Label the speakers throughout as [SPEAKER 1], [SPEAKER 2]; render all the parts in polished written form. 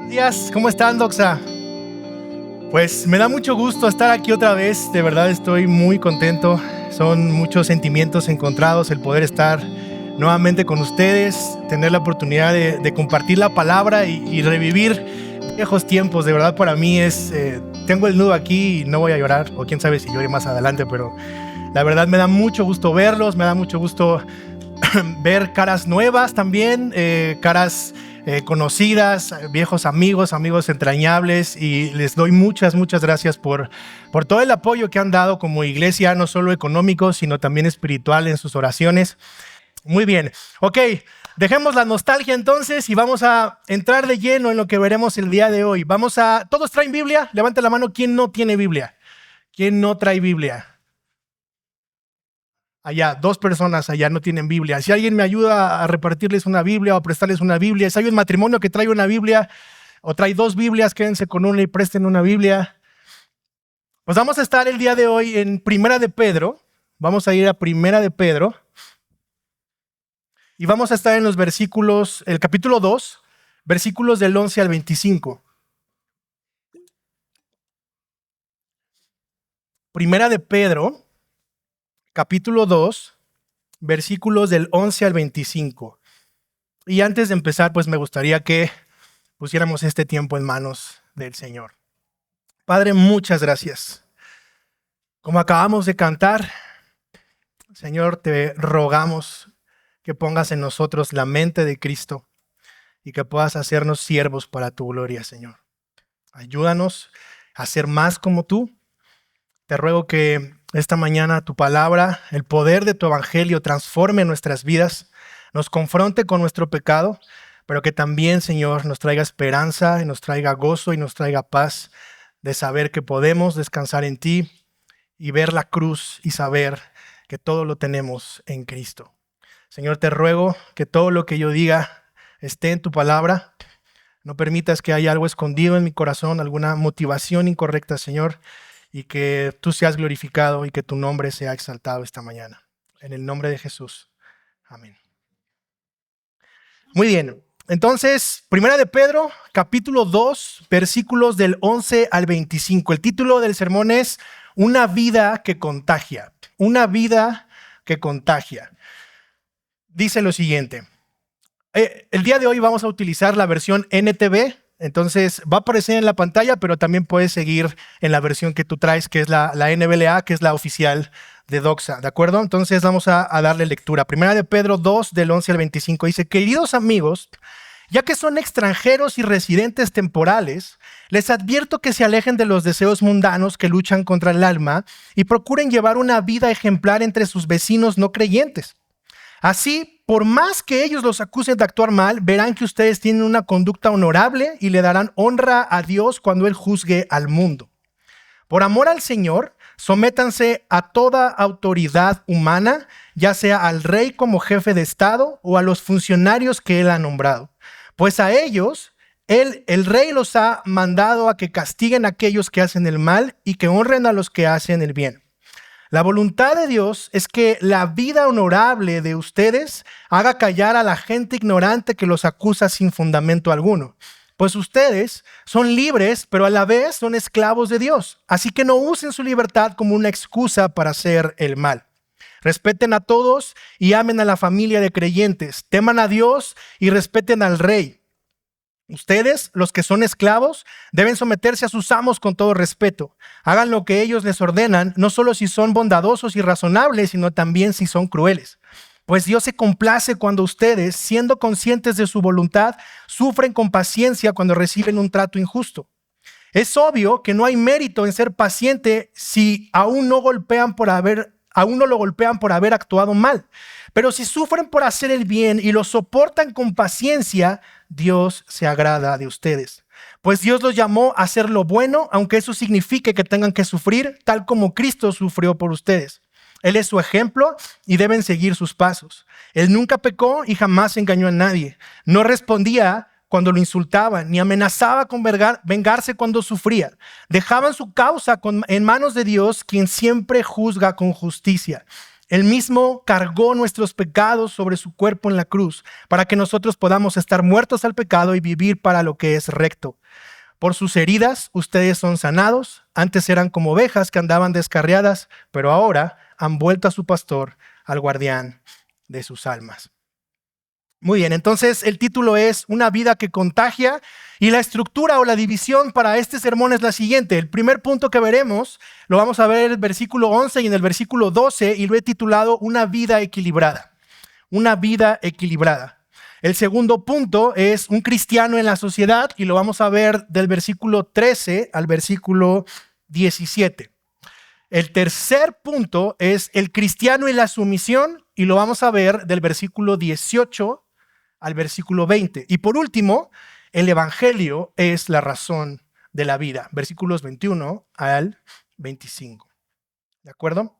[SPEAKER 1] Buenos días, ¿cómo están, Doxa? Pues me da mucho gusto estar aquí otra vez, de verdad estoy muy contento. Son muchos sentimientos encontrados el poder estar nuevamente con ustedes, tener la oportunidad de compartir la palabra y revivir viejos tiempos. De verdad para mí tengo el nudo aquí y no voy a llorar, o quién sabe si llore más adelante, pero la verdad me da mucho gusto verlos, me da mucho gusto ver caras nuevas también, caras conocidas, viejos amigos entrañables, y les doy muchas gracias por todo el apoyo que han dado como iglesia, no solo económico, sino también espiritual en sus oraciones. Muy bien, ok, dejemos la nostalgia entonces y vamos a entrar de lleno en lo que veremos el día de hoy. ¿Todos traen Biblia? Levante la mano, ¿quién no tiene Biblia? ¿Quién no trae Biblia? Allá, 2 personas allá no tienen Biblia. Si alguien me ayuda a repartirles una Biblia o a prestarles una Biblia, si hay un matrimonio que trae una Biblia o trae 2 Biblias, quédense con una y presten una Biblia. Pues vamos a estar el día de hoy en Primera de Pedro. Vamos a ir a Primera de Pedro y vamos a estar en los versículos, el capítulo 2, versículos del 11 al 25. Primera de Pedro, capítulo 2, versículos del 11 al 25. Y antes de empezar, pues me gustaría que pusiéramos este tiempo en manos del Señor. Padre, muchas gracias. Como acabamos de cantar, Señor, te rogamos que pongas en nosotros la mente de Cristo y que puedas hacernos siervos para tu gloria, Señor. Ayúdanos a ser más como tú. Te ruego que esta mañana tu palabra, el poder de tu evangelio transforme nuestras vidas, nos confronte con nuestro pecado, pero que también, Señor, nos traiga esperanza y nos traiga gozo y nos traiga paz de saber que podemos descansar en ti y ver la cruz y saber que todo lo tenemos en Cristo. Señor, te ruego que todo lo que yo diga esté en tu palabra. No permitas que haya algo escondido en mi corazón, alguna motivación incorrecta, Señor, y que tú seas glorificado y que tu nombre sea exaltado esta mañana. En el nombre de Jesús. Amén. Muy bien. Entonces, Primera de Pedro, capítulo 2, versículos del 11 al 25. El título del sermón es Una vida que contagia. Una vida que contagia. Dice lo siguiente. El día de hoy vamos a utilizar la versión NTV. Entonces va a aparecer en la pantalla, pero también puedes seguir en la versión que tú traes, que es la NBLA, que es la oficial de Doxa, ¿de acuerdo? Entonces vamos a darle lectura. Primera de Pedro 2, del 11 al 25, dice: queridos amigos, ya que son extranjeros y residentes temporales, les advierto que se alejen de los deseos mundanos que luchan contra el alma y procuren llevar una vida ejemplar entre sus vecinos no creyentes. Así, por más que ellos los acusen de actuar mal, verán que ustedes tienen una conducta honorable y le darán honra a Dios cuando Él juzgue al mundo. Por amor al Señor, sométanse a toda autoridad humana, ya sea al rey como jefe de Estado o a los funcionarios que Él ha nombrado. Pues a ellos, el rey los ha mandado a que castiguen a aquellos que hacen el mal y que honren a los que hacen el bien. La voluntad de Dios es que la vida honorable de ustedes haga callar a la gente ignorante que los acusa sin fundamento alguno. Pues ustedes son libres, pero a la vez son esclavos de Dios. Así que no usen su libertad como una excusa para hacer el mal. Respeten a todos y amen a la familia de creyentes. Teman a Dios y respeten al rey. Ustedes, los que son esclavos, deben someterse a sus amos con todo respeto. Hagan lo que ellos les ordenan, no solo si son bondadosos y razonables, sino también si son crueles. Pues Dios se complace cuando ustedes, siendo conscientes de su voluntad, sufren con paciencia cuando reciben un trato injusto. Es obvio que no hay mérito en ser paciente si aún no lo golpean por haber actuado mal. Pero si sufren por hacer el bien y lo soportan con paciencia, Dios se agrada de ustedes. Pues Dios los llamó a hacer lo bueno, aunque eso signifique que tengan que sufrir, tal como Cristo sufrió por ustedes. Él es su ejemplo y deben seguir sus pasos. Él nunca pecó y jamás engañó a nadie. No respondía cuando lo insultaban, ni amenazaba con vengarse cuando sufría. Dejaban su causa en manos de Dios, quien siempre juzga con justicia. Él mismo cargó nuestros pecados sobre su cuerpo en la cruz para que nosotros podamos estar muertos al pecado y vivir para lo que es recto. Por sus heridas ustedes son sanados. Antes eran como ovejas que andaban descarriadas, pero ahora han vuelto a su pastor, al guardián de sus almas. Muy bien, entonces el título es Una vida que contagia, y la estructura o la división para este sermón es la siguiente. El primer punto que veremos lo vamos a ver en el versículo 11 y en el versículo 12, y lo he titulado Una vida equilibrada. Una vida equilibrada. El segundo punto es un cristiano en la sociedad, y lo vamos a ver del versículo 13 al versículo 17. El tercer punto es el cristiano en la sumisión, y lo vamos a ver del versículo 18 al versículo 20. Y por último, el evangelio es la razón de la vida, versículos 21 al 25. ¿De acuerdo?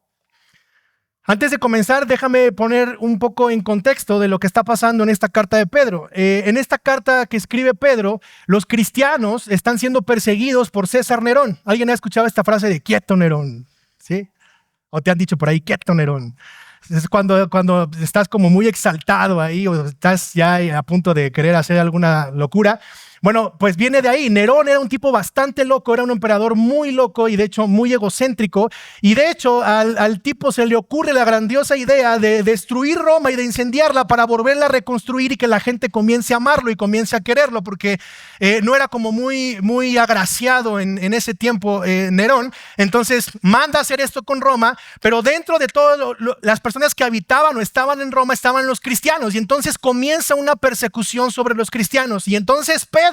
[SPEAKER 1] Antes de comenzar, déjame poner un poco en contexto de lo que está pasando en esta carta de Pedro. En esta carta que escribe Pedro, los cristianos están siendo perseguidos por César Nerón. ¿Alguien ha escuchado esta frase de quieto Nerón? ¿Sí? ¿O te han dicho por ahí quieto Nerón? Es cuando estás como muy exaltado ahí o estás ya a punto de querer hacer alguna locura. Bueno, pues viene de ahí. Nerón era un tipo bastante loco, era un emperador muy loco y de hecho muy egocéntrico. Y de hecho al tipo se le ocurre la grandiosa idea de destruir Roma y de incendiarla para volverla a reconstruir y que la gente comience a amarlo y comience a quererlo, porque no era como muy agraciado en ese tiempo Nerón. Entonces manda a hacer esto con Roma, pero dentro de todas las personas que habitaban o estaban en Roma estaban los cristianos, y entonces comienza una persecución sobre los cristianos. Y entonces Pedro,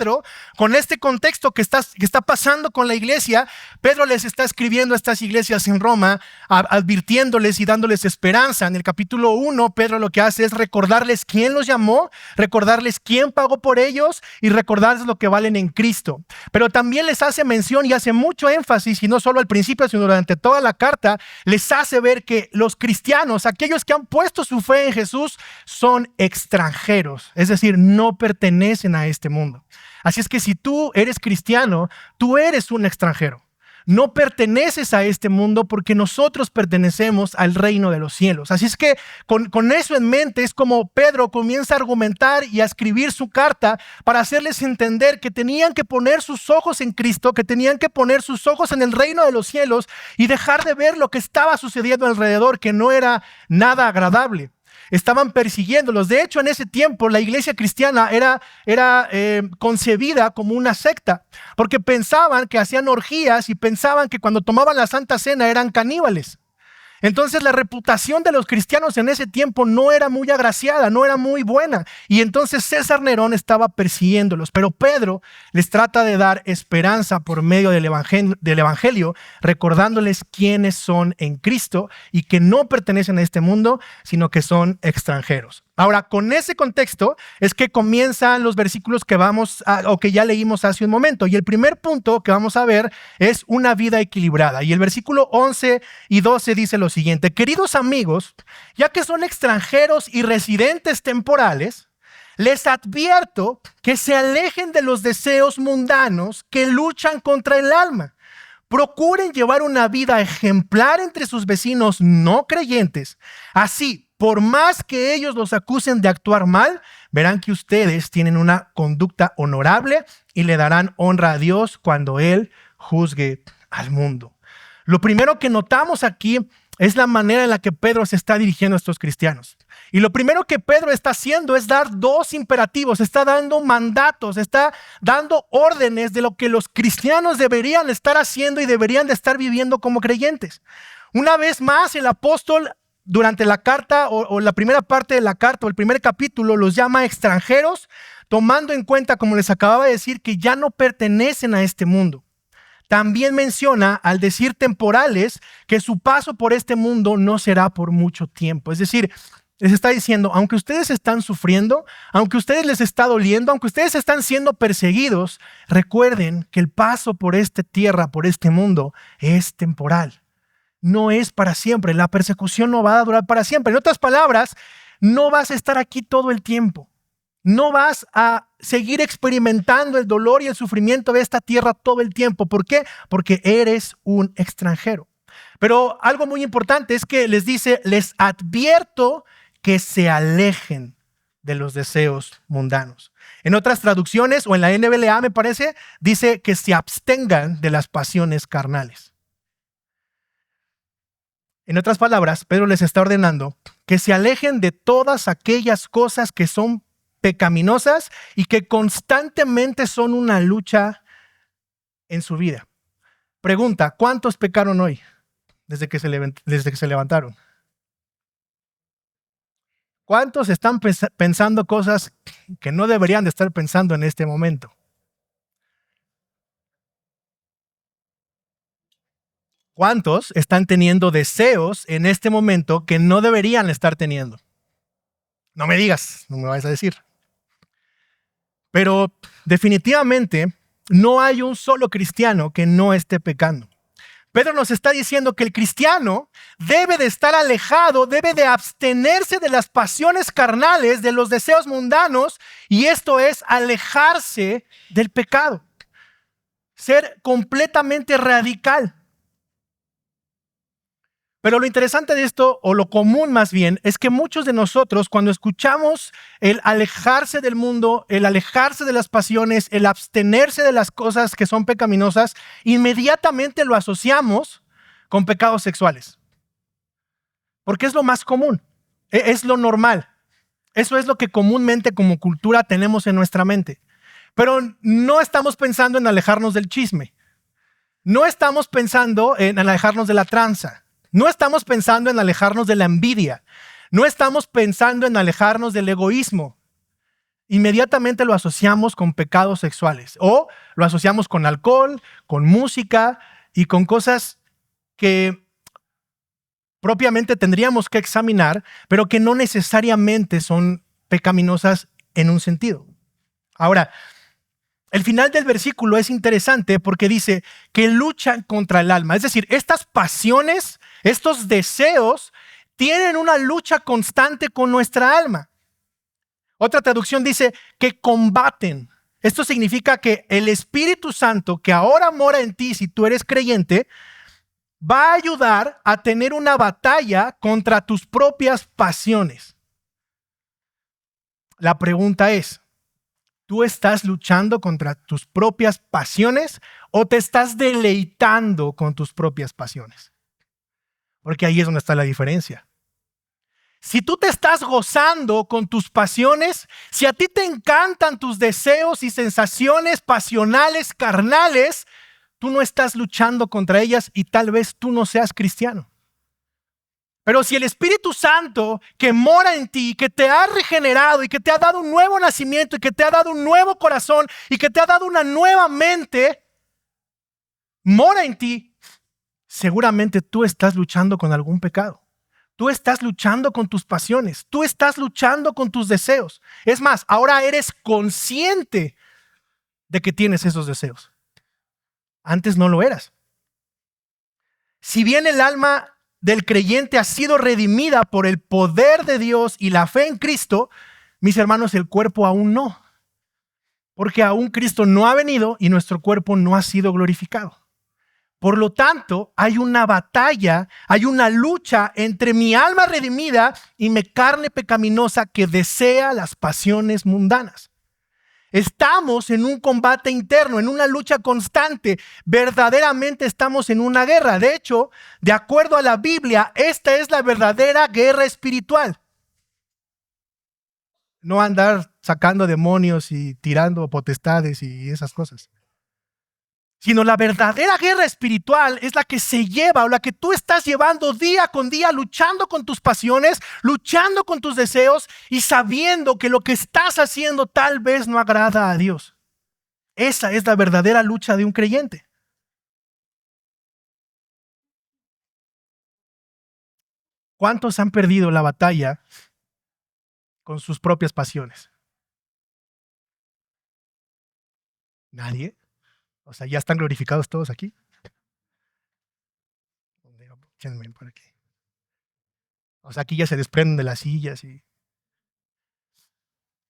[SPEAKER 1] con este contexto que está pasando con la iglesia, Pedro les está escribiendo a estas iglesias en Roma, advirtiéndoles y dándoles esperanza. En el capítulo 1, Pedro lo que hace es recordarles quién los llamó, recordarles quién pagó por ellos y recordarles lo que valen en Cristo. Pero también les hace mención y hace mucho énfasis, y no solo al principio, sino durante toda la carta, les hace ver que los cristianos, aquellos que han puesto su fe en Jesús, son extranjeros, es decir, no pertenecen a este mundo. Así es que si tú eres cristiano, tú eres un extranjero. No perteneces a este mundo porque nosotros pertenecemos al reino de los cielos. Así es que con eso en mente es como Pedro comienza a argumentar y a escribir su carta para hacerles entender que tenían que poner sus ojos en Cristo, que tenían que poner sus ojos en el reino de los cielos y dejar de ver lo que estaba sucediendo alrededor, que no era nada agradable. Estaban persiguiéndolos. De hecho, en ese tiempo la iglesia cristiana era concebida como una secta, porque pensaban que hacían orgías y pensaban que cuando tomaban la Santa Cena eran caníbales. Entonces la reputación de los cristianos en ese tiempo no era muy agraciada, no era muy buena. Y entonces César Nerón estaba persiguiéndolos. Pero Pedro les trata de dar esperanza por medio del evangelio, recordándoles quiénes son en Cristo y que no pertenecen a este mundo, sino que son extranjeros. Ahora, con ese contexto es que comienzan los versículos que ya leímos hace un momento. Y el primer punto que vamos a ver es una vida equilibrada. Y el versículo 11 y 12 dice lo siguiente: queridos amigos, ya que son extranjeros y residentes temporales, les advierto que se alejen de los deseos mundanos que luchan contra el alma. Procuren llevar una vida ejemplar entre sus vecinos no creyentes. Así, por más que ellos los acusen de actuar mal, verán que ustedes tienen una conducta honorable y le darán honra a Dios cuando Él juzgue al mundo. Lo primero que notamos aquí es la manera en la que Pedro se está dirigiendo a estos cristianos. Y lo primero que Pedro está haciendo es dar dos imperativos, está dando mandatos, está dando órdenes de lo que los cristianos deberían estar haciendo y deberían de estar viviendo como creyentes. Una vez más, el apóstol durante la carta o la primera parte de la carta o el primer capítulo los llama extranjeros, tomando en cuenta, como les acababa de decir, que ya no pertenecen a este mundo. También menciona, al decir temporales, que su paso por este mundo no será por mucho tiempo. Es decir, les está diciendo, aunque ustedes están sufriendo, aunque a ustedes les está doliendo, aunque ustedes están siendo perseguidos, recuerden que el paso por esta tierra, por este mundo, es temporal. No es para siempre. La persecución no va a durar para siempre. En otras palabras, no vas a estar aquí todo el tiempo. No vas a seguir experimentando el dolor y el sufrimiento de esta tierra todo el tiempo. ¿Por qué? Porque eres un extranjero. Pero algo muy importante es que les dice, les advierto que se alejen de los deseos mundanos. En otras traducciones, o en la NBLA me parece, dice que se abstengan de las pasiones carnales. En otras palabras, Pedro les está ordenando que se alejen de todas aquellas cosas que son pecaminosas y que constantemente son una lucha en su vida. Pregunta, ¿cuántos pecaron hoy desde que se levantaron? ¿Cuántos están pensando cosas que no deberían de estar pensando en este momento? ¿Cuántos están teniendo deseos en este momento que no deberían estar teniendo? No me digas, no me vayas a decir. Pero definitivamente no hay un solo cristiano que no esté pecando. Pedro nos está diciendo que el cristiano debe de estar alejado, debe de abstenerse de las pasiones carnales, de los deseos mundanos, y esto es alejarse del pecado. Ser completamente radical. Pero lo interesante de esto, o lo común más bien, es que muchos de nosotros cuando escuchamos el alejarse del mundo, el alejarse de las pasiones, el abstenerse de las cosas que son pecaminosas, inmediatamente lo asociamos con pecados sexuales. Porque es lo más común, es lo normal. Eso es lo que comúnmente como cultura tenemos en nuestra mente. Pero no estamos pensando en alejarnos del chisme. No estamos pensando en alejarnos de la tranza. No estamos pensando en alejarnos de la envidia. No estamos pensando en alejarnos del egoísmo. Inmediatamente lo asociamos con pecados sexuales o lo asociamos con alcohol, con música y con cosas que propiamente tendríamos que examinar, pero que no necesariamente son pecaminosas en un sentido. Ahora, el final del versículo es interesante porque dice que luchan contra el alma. Es decir, estas pasiones, estos deseos, tienen una lucha constante con nuestra alma. Otra traducción dice que combaten. Esto significa que el Espíritu Santo, que ahora mora en ti si tú eres creyente, va a ayudar a tener una batalla contra tus propias pasiones. La pregunta es, ¿tú estás luchando contra tus propias pasiones o te estás deleitando con tus propias pasiones? Porque ahí es donde está la diferencia. Si tú te estás gozando con tus pasiones, si a ti te encantan tus deseos y sensaciones pasionales, carnales, tú no estás luchando contra ellas y tal vez tú no seas cristiano. Pero si el Espíritu Santo que mora en ti, que te ha regenerado y que te ha dado un nuevo nacimiento y que te ha dado un nuevo corazón y que te ha dado una nueva mente, mora en ti, seguramente tú estás luchando con algún pecado. Tú estás luchando con tus pasiones. Tú estás luchando con tus deseos. Es más, ahora eres consciente de que tienes esos deseos. Antes no lo eras. Si bien el alma del creyente ha sido redimida por el poder de Dios y la fe en Cristo, mis hermanos, el cuerpo aún no. Porque aún Cristo no ha venido y nuestro cuerpo no ha sido glorificado. Por lo tanto, hay una batalla, hay una lucha entre mi alma redimida y mi carne pecaminosa que desea las pasiones mundanas. Estamos en un combate interno, en una lucha constante. Verdaderamente estamos en una guerra. De hecho, de acuerdo a la Biblia, esta es la verdadera guerra espiritual. No andar sacando demonios y tirando potestades y esas cosas. Sino la verdadera guerra espiritual es la que se lleva o la que tú estás llevando día con día, luchando con tus pasiones, luchando con tus deseos y sabiendo que lo que estás haciendo tal vez no agrada a Dios. Esa es la verdadera lucha de un creyente. ¿Cuántos han perdido la batalla con sus propias pasiones? ¿Nadie? O sea, ¿ya están glorificados todos aquí? Échenme por aquí. O sea, aquí ya se desprenden de las sillas y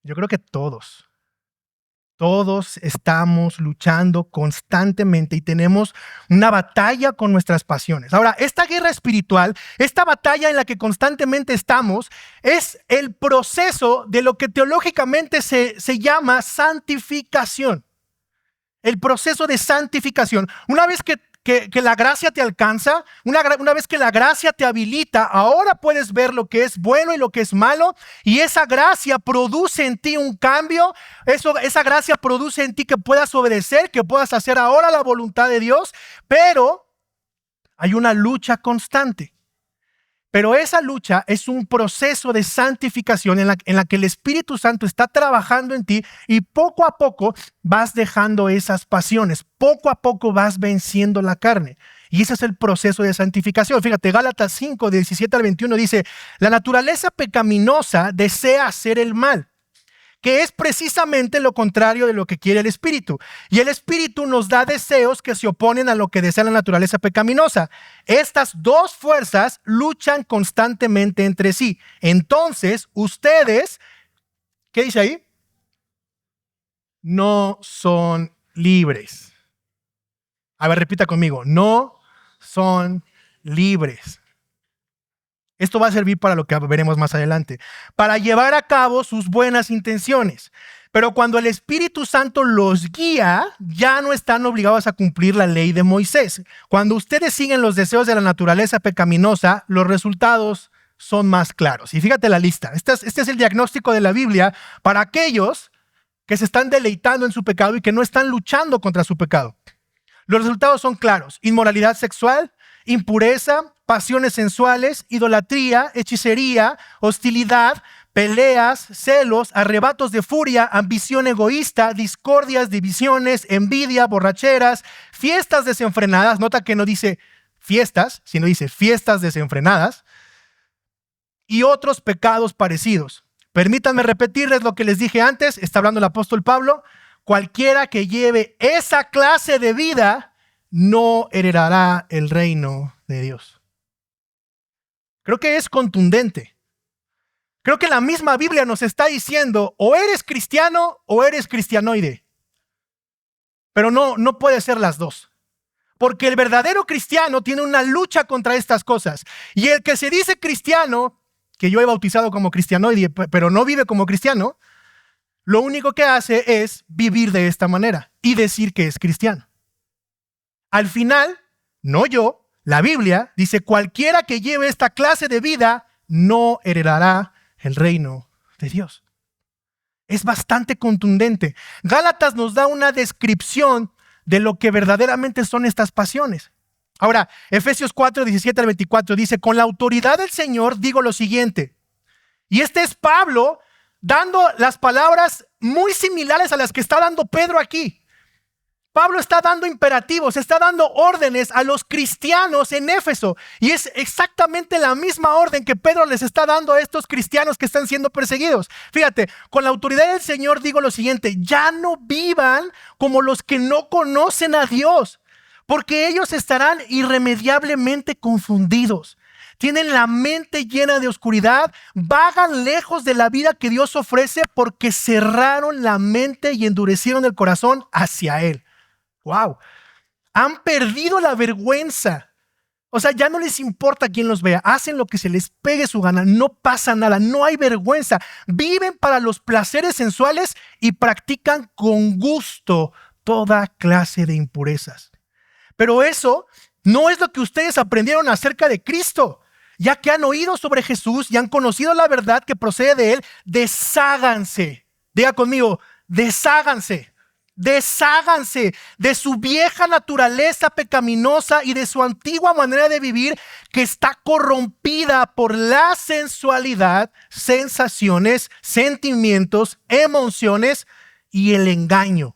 [SPEAKER 1] yo creo que todos. Todos estamos luchando constantemente y tenemos una batalla con nuestras pasiones. Ahora, esta guerra espiritual, esta batalla en la que constantemente estamos, es el proceso de lo que teológicamente se llama santificación. El proceso de santificación. Una vez que la gracia te alcanza, una vez que la gracia te habilita, ahora puedes ver lo que es bueno y lo que es malo, y esa gracia produce en ti un cambio. Esa gracia produce en ti que puedas obedecer, que puedas hacer ahora la voluntad de Dios, pero hay una lucha constante. Pero esa lucha es un proceso de santificación en la que el Espíritu Santo está trabajando en ti y poco a poco vas dejando esas pasiones, poco a poco vas venciendo la carne. Y ese es el proceso de santificación. Fíjate, Gálatas 5, 17 al 21 dice, la naturaleza pecaminosa desea hacer el mal, que es precisamente lo contrario de lo que quiere el Espíritu. Y el Espíritu nos da deseos que se oponen a lo que desea la naturaleza pecaminosa. Estas dos fuerzas luchan constantemente entre sí. Entonces, ustedes, ¿qué dice ahí? No son libres. A ver, repita conmigo. No son libres. Esto va a servir para lo que veremos más adelante, para llevar a cabo sus buenas intenciones. Pero cuando el Espíritu Santo los guía, ya no están obligados a cumplir la ley de Moisés. Cuando ustedes siguen los deseos de la naturaleza pecaminosa, los resultados son más claros. Y fíjate la lista. Este es el diagnóstico de la Biblia para aquellos que se están deleitando en su pecado y que no están luchando contra su pecado. Los resultados son claros: inmoralidad sexual, impureza, pasiones sensuales, idolatría, hechicería, hostilidad, peleas, celos, arrebatos de furia, ambición egoísta, discordias, divisiones, envidia, borracheras, fiestas desenfrenadas. Nota que no dice fiestas, sino dice fiestas desenfrenadas, y otros pecados parecidos. Permítanme repetirles lo que les dije antes. Está hablando el apóstol Pablo. Cualquiera que lleve esa clase de vida no heredará el reino de Dios. Creo que es contundente. Creo que la misma Biblia nos está diciendo, o eres cristiano o eres cristianoide. Pero no puede ser las dos. Porque el verdadero cristiano tiene una lucha contra estas cosas. Y el que se dice cristiano, que yo he bautizado como cristianoide, pero no vive como cristiano, lo único que hace es vivir de esta manera y decir que es cristiano. Al final, no yo, la Biblia dice, cualquiera que lleve esta clase de vida no heredará el reino de Dios. Es bastante contundente. Gálatas nos da una descripción de lo que verdaderamente son estas pasiones. Ahora, Efesios 4, 17 al 24 dice, con la autoridad del Señor digo lo siguiente. Y este es Pablo dando las palabras muy similares a las que está dando Pedro aquí. Pablo está dando imperativos, está dando órdenes a los cristianos en Éfeso. Y es exactamente la misma orden que Pedro les está dando a estos cristianos que están siendo perseguidos. Fíjate, con la autoridad del Señor digo lo siguiente, ya no vivan como los que no conocen a Dios, porque ellos estarán irremediablemente confundidos. Tienen la mente llena de oscuridad, vagan lejos de la vida que Dios ofrece porque cerraron la mente y endurecieron el corazón hacia Él. ¡Wow! Han perdido la vergüenza. O sea, ya no les importa quién los vea. Hacen lo que se les pegue su gana. No pasa nada. No hay vergüenza. Viven para los placeres sensuales y practican con gusto toda clase de impurezas. Pero eso no es lo que ustedes aprendieron acerca de Cristo. Ya que han oído sobre Jesús y han conocido la verdad que procede de Él, desháganse. Diga conmigo, desháganse. Desháganse de su vieja naturaleza pecaminosa y de su antigua manera de vivir que está corrompida por la sensualidad, sensaciones, sentimientos, emociones y el engaño.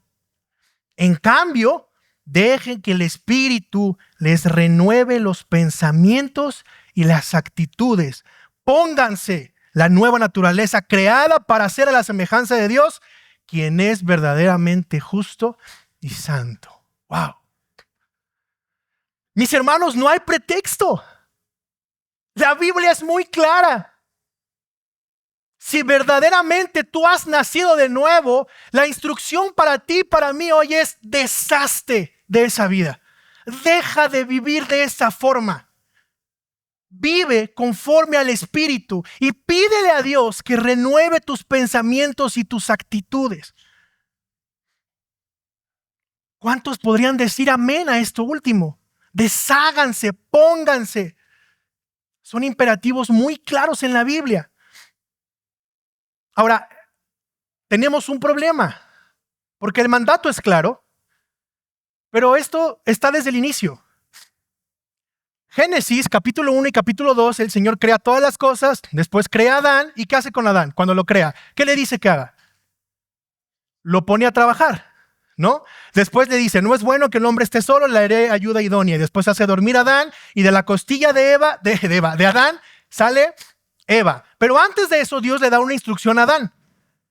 [SPEAKER 1] En cambio, dejen que el Espíritu les renueve los pensamientos y las actitudes. Pónganse la nueva naturaleza creada para ser a la semejanza de Dios, quien es verdaderamente justo y santo. ¡Wow! Mis hermanos, no hay pretexto. La Biblia es muy clara. Si verdaderamente tú has nacido de nuevo, la instrucción para ti y para mí hoy es: deshazte de esa vida. Deja de vivir de esa forma. Vive conforme al Espíritu y pídele a Dios que renueve tus pensamientos y tus actitudes. ¿Cuántos podrían decir amén a esto último? Desháganse, pónganse. Son imperativos muy claros en la Biblia. Ahora, tenemos un problema, porque el mandato es claro, pero esto está desde el inicio. Génesis, capítulo 1 y capítulo 2, el Señor crea todas las cosas, después crea a Adán. ¿Y qué hace con Adán cuando lo crea? ¿Qué le dice que haga? Lo pone a trabajar, ¿no? Después le dice: no es bueno que el hombre esté solo, le haré ayuda idónea. Y después hace dormir a Adán, y de la costilla de Adán sale Eva. Pero antes de eso, Dios le da una instrucción a Adán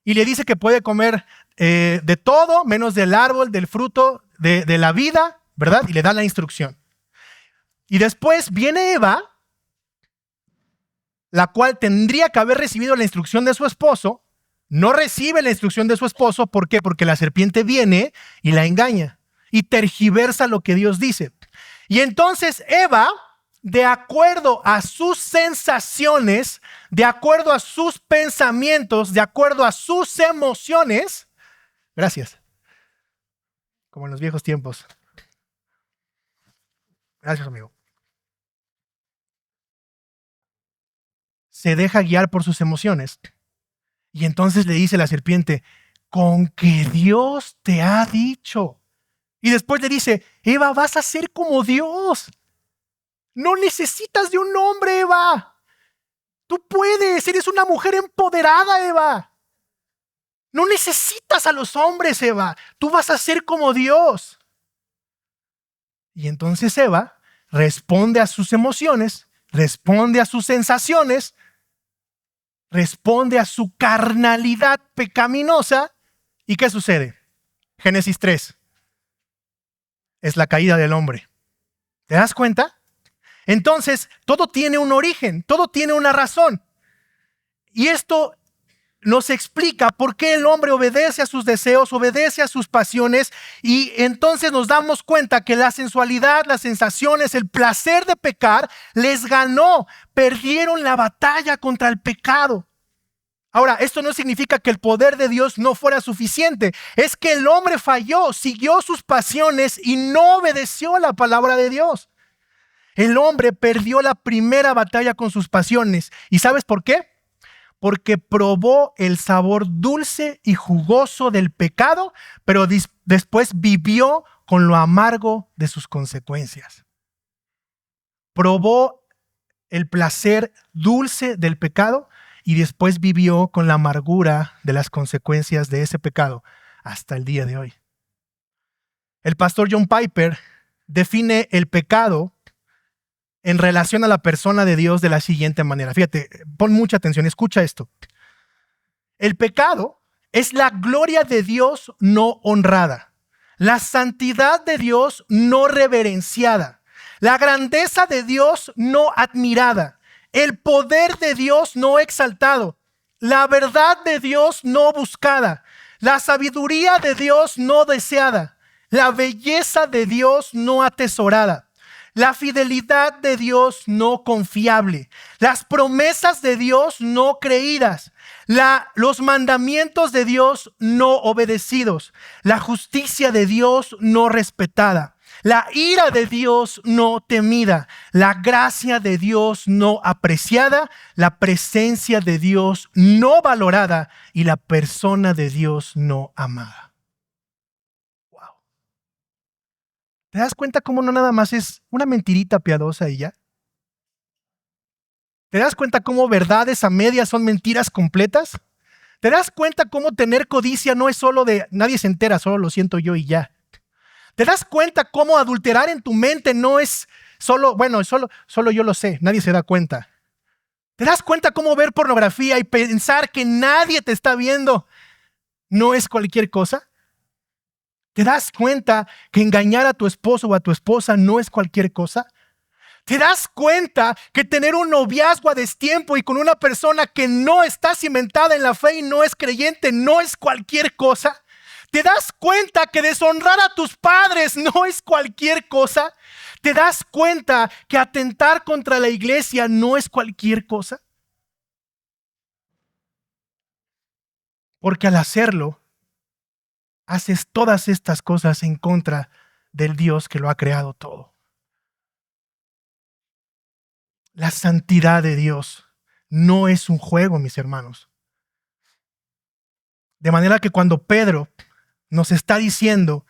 [SPEAKER 1] y le dice que puede comer de todo menos del árbol, del fruto de la vida, ¿verdad? Y le da la instrucción. Y después viene Eva, la cual tendría que haber recibido la instrucción de su esposo. No recibe la instrucción de su esposo. ¿Por qué? Porque la serpiente viene y la engaña y tergiversa lo que Dios dice. Y entonces Eva, de acuerdo a sus sensaciones, de acuerdo a sus pensamientos, de acuerdo a sus emociones, gracias, como en los viejos tiempos. Gracias, amigo. Se deja guiar por sus emociones. Y entonces le dice la serpiente: con que Dios te ha dicho. Y después le dice: Eva, vas a ser como Dios. No necesitas de un hombre, Eva. Tú puedes, eres una mujer empoderada, Eva. No necesitas a los hombres, Eva. Tú vas a ser como Dios. Y entonces Eva responde a sus emociones, responde a sus sensaciones, responde a su carnalidad pecaminosa. ¿Y qué sucede? Génesis 3. Es la caída del hombre. ¿Te das cuenta? Entonces, todo tiene un origen, todo tiene una razón. Y esto nos explica por qué el hombre obedece a sus deseos, obedece a sus pasiones, y entonces nos damos cuenta que la sensualidad, las sensaciones, el placer de pecar les ganó, perdieron la batalla contra el pecado. Ahora, esto no significa que el poder de Dios no fuera suficiente. Es que el hombre falló, siguió sus pasiones y no obedeció a la palabra de Dios. El hombre perdió la primera batalla con sus pasiones. ¿Y sabes por qué? Porque probó el sabor dulce y jugoso del pecado, pero después vivió con lo amargo de sus consecuencias. Probó el placer dulce del pecado y después vivió con la amargura de las consecuencias de ese pecado hasta el día de hoy. El pastor John Piper define el pecado en relación a la persona de Dios de la siguiente manera. Fíjate, pon mucha atención, escucha esto. El pecado es la gloria de Dios no honrada, la santidad de Dios no reverenciada, la grandeza de Dios no admirada, el poder de Dios no exaltado, la verdad de Dios no buscada, la sabiduría de Dios no deseada, la belleza de Dios no atesorada, la fidelidad de Dios no confiable, las promesas de Dios no creídas, los mandamientos de Dios no obedecidos, la justicia de Dios no respetada, la ira de Dios no temida, la gracia de Dios no apreciada, la presencia de Dios no valorada y la persona de Dios no amada. ¿Te das cuenta cómo no nada más es una mentirita piadosa y ya? ¿Te das cuenta cómo verdades a medias son mentiras completas? ¿Te das cuenta cómo tener codicia no es solo de nadie se entera, solo lo siento yo y ya? ¿Te das cuenta cómo adulterar en tu mente no es solo, bueno, solo yo lo sé, nadie se da cuenta? ¿Te das cuenta cómo ver pornografía y pensar que nadie te está viendo no es cualquier cosa? ¿Te das cuenta que engañar a tu esposo o a tu esposa no es cualquier cosa? ¿Te das cuenta que tener un noviazgo a destiempo y con una persona que no está cimentada en la fe y no es creyente no es cualquier cosa? ¿Te das cuenta que deshonrar a tus padres no es cualquier cosa? ¿Te das cuenta que atentar contra la iglesia no es cualquier cosa? Porque al hacerlo, haces todas estas cosas en contra del Dios que lo ha creado todo. La santidad de Dios no es un juego, mis hermanos. De manera que cuando Pedro nos está diciendo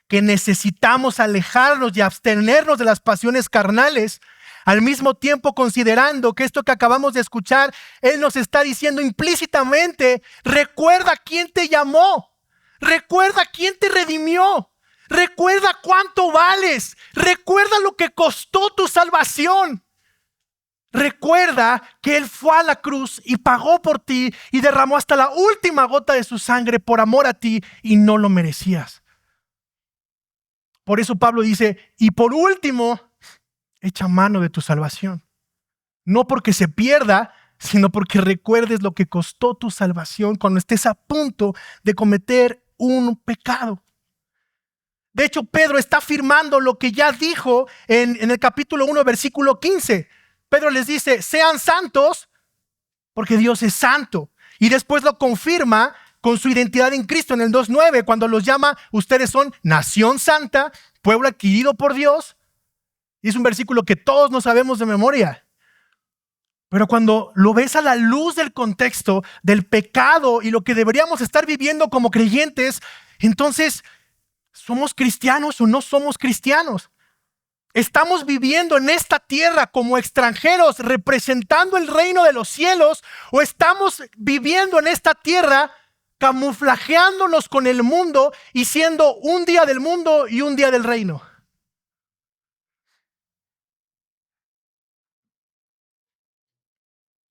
[SPEAKER 1] que necesitamos alejarnos y abstenernos de las pasiones carnales, al mismo tiempo considerando que esto que acabamos de escuchar, Él nos está diciendo implícitamente, recuerda quién te llamó, recuerda quién te redimió, recuerda cuánto vales, recuerda lo que costó tu salvación. Recuerda que Él fue a la cruz y pagó por ti y derramó hasta la última gota de su sangre por amor a ti y no lo merecías. Por eso Pablo dice, y por último, echa mano de tu salvación. No porque se pierda, sino porque recuerdes lo que costó tu salvación cuando estés a punto de cometer un pecado. De hecho, Pedro está afirmando lo que ya dijo en el capítulo 1, versículo 15. Pedro les dice, sean santos porque Dios es santo. Y después lo confirma con su identidad en Cristo en el 2:9, cuando los llama, ustedes son nación santa, pueblo adquirido por Dios. Y es un versículo que todos no sabemos de memoria. Pero cuando lo ves a la luz del contexto del pecado y lo que deberíamos estar viviendo como creyentes, entonces, ¿somos cristianos o no somos cristianos? ¿Estamos viviendo en esta tierra como extranjeros representando el reino de los cielos o estamos viviendo en esta tierra camuflajeándonos con el mundo y siendo un día del mundo y un día del reino?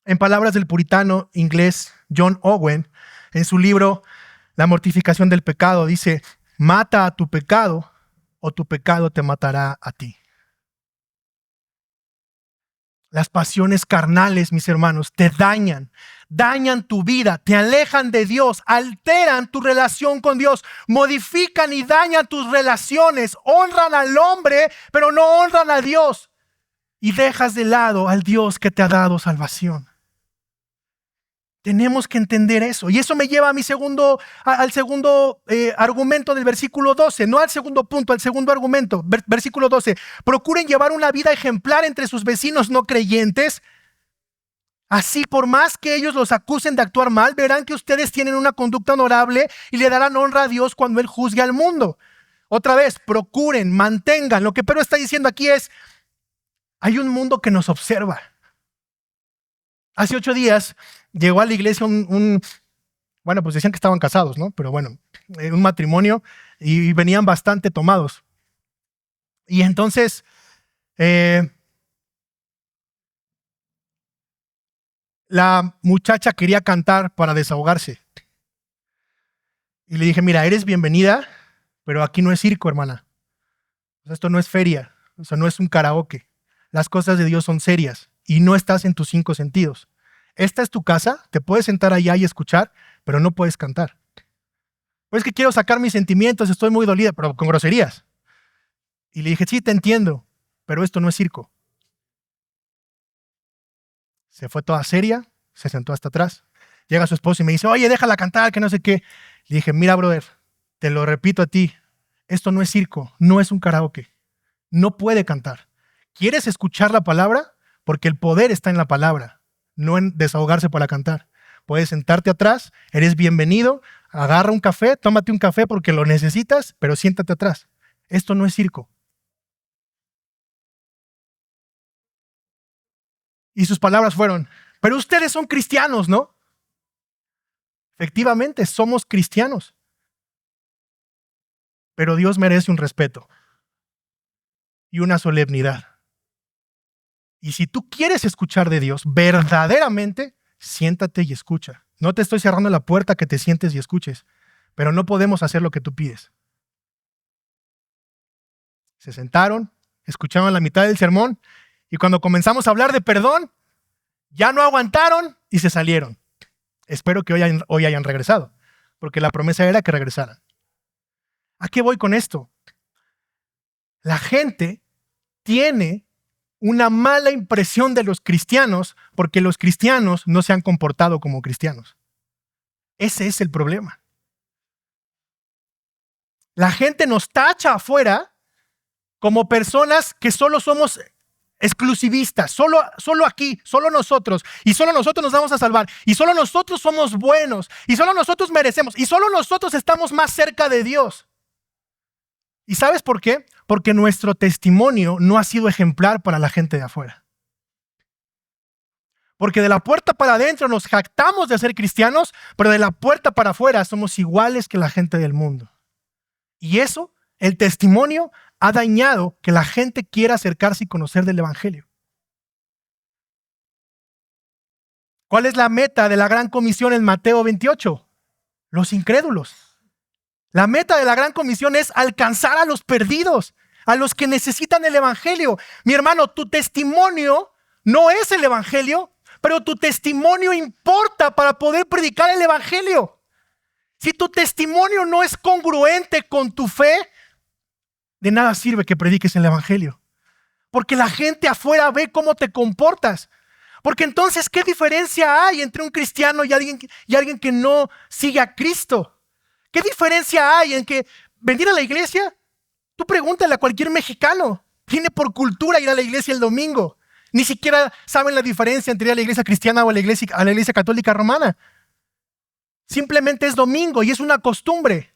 [SPEAKER 1] En palabras del puritano inglés John Owen, en su libro La mortificación del pecado, dice, mata a tu pecado o tu pecado te matará a ti. Las pasiones carnales, mis hermanos, te dañan tu vida, te alejan de Dios, alteran tu relación con Dios, modifican y dañan tus relaciones, honran al hombre, pero no honran a Dios. Y dejas de lado al Dios que te ha dado salvación. Tenemos que entender eso. Y eso me lleva a al segundo argumento del versículo 12. No al segundo punto, al segundo argumento. Versículo 12. Procuren llevar una vida ejemplar entre sus vecinos no creyentes. Así, por más que ellos los acusen de actuar mal, verán que ustedes tienen una conducta honorable y le darán honra a Dios cuando Él juzgue al mundo. Otra vez, procuren, mantengan. Lo que Pedro está diciendo aquí es, hay un mundo que nos observa. Hace 8 días llegó a la iglesia bueno, pues decían que estaban casados, ¿no? Pero bueno, un matrimonio y venían bastante tomados. Y entonces, la muchacha quería cantar para desahogarse. Y le dije, mira, eres bienvenida, pero aquí no es circo, hermana. O sea, esto no es feria, o sea, no es un karaoke. Las cosas de Dios son serias y no estás en tus 5 sentidos. Esta es tu casa, te puedes sentar allá y escuchar, pero no puedes cantar. Pues es que quiero sacar mis sentimientos, estoy muy dolida, pero con groserías. Y le dije, sí, te entiendo, pero esto no es circo. Se fue toda seria, se sentó hasta atrás. Llega su esposo y me dice, oye, déjala cantar, que no sé qué. Le dije, mira, brother, te lo repito a ti, esto no es circo, no es un karaoke. No puede cantar. ¿Quieres escuchar la palabra? Porque el poder está en la palabra, no en desahogarse para cantar. Puedes sentarte atrás, eres bienvenido, agarra un café, tómate un café porque lo necesitas, pero siéntate atrás. Esto no es circo. Y sus palabras fueron, pero ustedes son cristianos, ¿no? Efectivamente, somos cristianos. Pero Dios merece un respeto y una solemnidad. Y si tú quieres escuchar de Dios verdaderamente, siéntate y escucha. No te estoy cerrando la puerta que te sientes y escuches, pero no podemos hacer lo que tú pides. Se sentaron, escucharon la mitad del sermón Y cuando comenzamos a hablar de perdón, ya no aguantaron y se salieron. Espero que hoy hayan regresado, porque la promesa era que regresaran. ¿A qué voy con esto? La gente tiene una mala impresión de los cristianos porque los cristianos no se han comportado como cristianos. Ese es el problema. La gente nos tacha afuera como personas que solo somos exclusivistas, solo aquí, solo nosotros, y solo nosotros nos vamos a salvar, y solo nosotros somos buenos, y solo nosotros merecemos, y solo nosotros estamos más cerca de Dios. ¿Y sabes por qué? Porque nuestro testimonio no ha sido ejemplar para la gente de afuera. Porque de la puerta para adentro nos jactamos de ser cristianos, pero de la puerta para afuera somos iguales que la gente del mundo. Y eso, el testimonio, ha dañado que la gente quiera acercarse y conocer del Evangelio. ¿Cuál es la meta de la Gran Comisión en Mateo 28? Los incrédulos. La meta de la Gran Comisión es alcanzar a los perdidos, a los que necesitan el Evangelio. Mi hermano, tu testimonio no es el Evangelio, pero tu testimonio importa para poder predicar el Evangelio. Si tu testimonio no es congruente con tu fe, de nada sirve que prediques el Evangelio. Porque la gente afuera ve cómo te comportas. Porque entonces, ¿qué diferencia hay entre un cristiano y alguien que no sigue a Cristo? ¿Qué diferencia hay en que venir a la iglesia? Tú pregúntale a cualquier mexicano. Tiene por cultura ir a la iglesia el domingo. Ni siquiera saben la diferencia entre ir a la iglesia cristiana o a la iglesia católica romana. Simplemente es domingo y es una costumbre.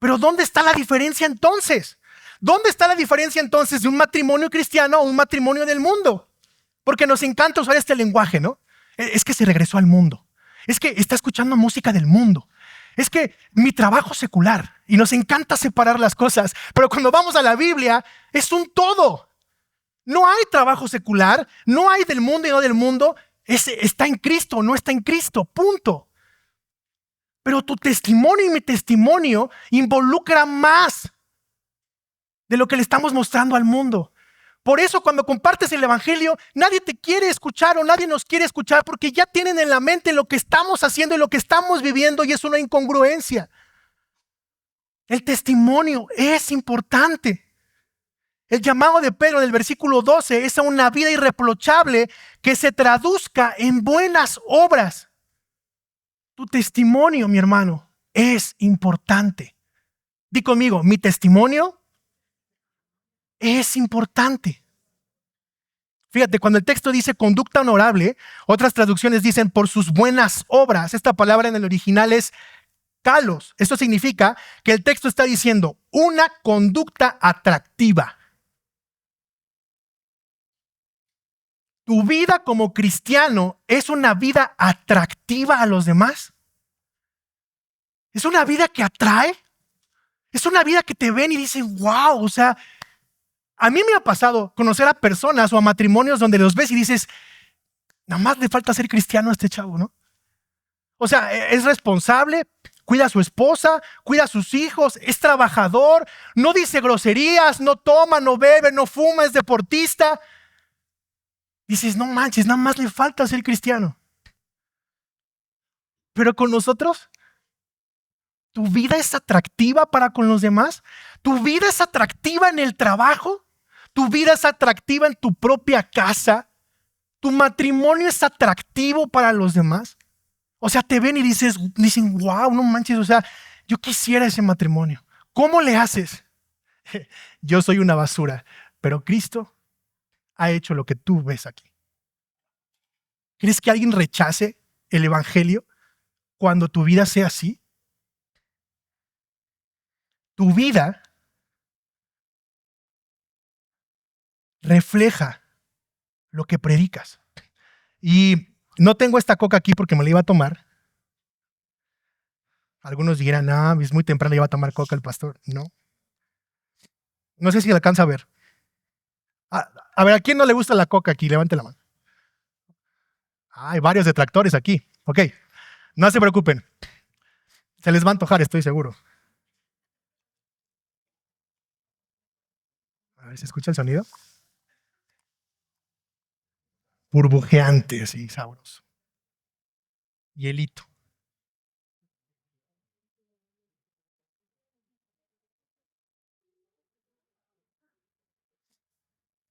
[SPEAKER 1] Pero ¿dónde está la diferencia entonces? ¿Dónde está la diferencia entonces de un matrimonio cristiano o un matrimonio del mundo? Porque nos encanta usar este lenguaje, ¿no? Es que se regresó al mundo. Es que está escuchando música del mundo. Es que mi trabajo secular, y nos encanta separar las cosas, pero cuando vamos a la Biblia es un todo. No hay trabajo secular, no hay del mundo y no del mundo, está en Cristo o no está en Cristo, punto. Pero tu testimonio y mi testimonio involucra más de lo que le estamos mostrando al mundo. Por eso cuando compartes el Evangelio, nadie te quiere escuchar o nadie nos quiere escuchar porque ya tienen en la mente lo que estamos haciendo y lo que estamos viviendo y es una incongruencia. El testimonio es importante. El llamado de Pedro en el versículo 12 es a una vida irreprochable que se traduzca en buenas obras. Tu testimonio, mi hermano, es importante. Di conmigo, mi testimonio es importante. Fíjate, cuando el texto dice conducta honorable, otras traducciones dicen por sus buenas obras. Esta palabra en el original es kalos. Esto significa que el texto está diciendo una conducta atractiva. ¿Tu vida como cristiano es una vida atractiva a los demás? ¿Es una vida que atrae? ¿Es una vida que te ven y dicen, wow? O sea, a mí me ha pasado conocer a personas o a matrimonios donde los ves y dices, nada más le falta ser cristiano a este chavo, ¿no? O sea, es responsable, cuida a su esposa, cuida a sus hijos, es trabajador, no dice groserías, no toma, no bebe, no fuma, es deportista. Dices, no manches, nada más le falta ser cristiano. Pero con nosotros, ¿tu vida es atractiva para con los demás? ¿Tu vida es atractiva en el trabajo? ¿Tu vida es atractiva en tu propia casa? ¿Tu matrimonio es atractivo para los demás? O sea, te ven y dicen, wow, no manches, o sea, yo quisiera ese matrimonio. ¿Cómo le haces? Yo soy una basura, pero Cristo ha hecho lo que tú ves aquí. ¿Crees que alguien rechace el evangelio cuando tu vida sea así? Tu vida refleja lo que predicas. Y no tengo esta coca aquí porque me la iba a tomar. Algunos dirán, es muy temprano, iba a tomar coca el pastor. No. No sé si la alcanza a ver. A ver, ¿a quién no le gusta la coca aquí? Levante la mano. Hay varios detractores aquí. Ok, no se preocupen. Se les va a antojar, estoy seguro. A ver si escucha el sonido. burbujeante, así, sabroso. Hielito.